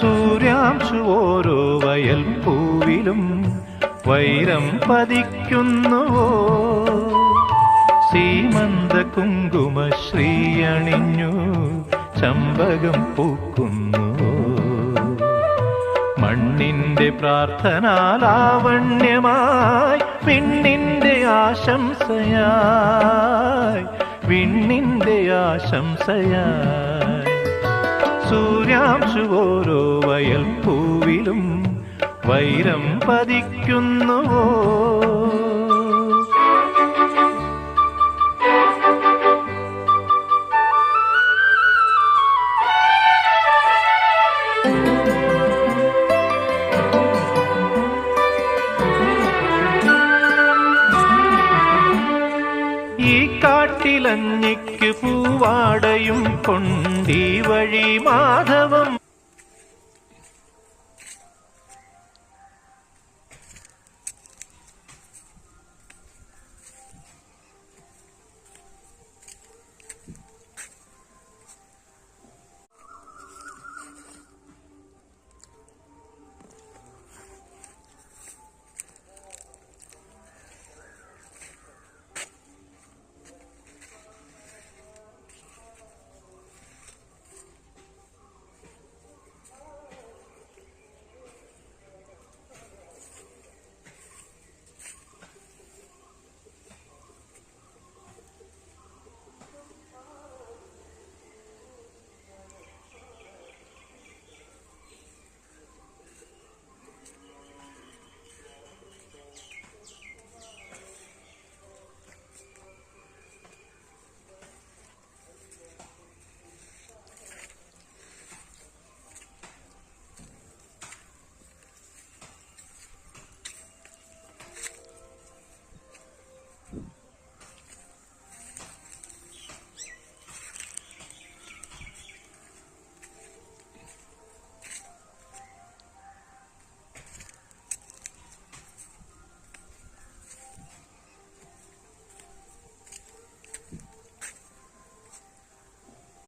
സൂര്യാംശു ഓരോ വയൽ പൂവിലും വൈരം പതിക്കുന്നുവോ? സീമന്ത കുങ്കുമ ശ്രീയണിഞ്ഞു ചമ്പകം പൂക്കുന്നുവോ? മണ്ണിന്റെ പ്രാർത്ഥനാലാവണ്യമായി വിണ്ണിന്റെ ആശംസയായി, വിണ്ണിന്റെ ആശംസയായി. സൂര്യാംശു ഓരോ വയൽ പൂവിലും വൈരം പതിക്കുന്നുവോ? ഈ കാട്ടിലഞ്ഞിക്ക് പൂവാടയും കൊണ്ടീ വഴി മാധവം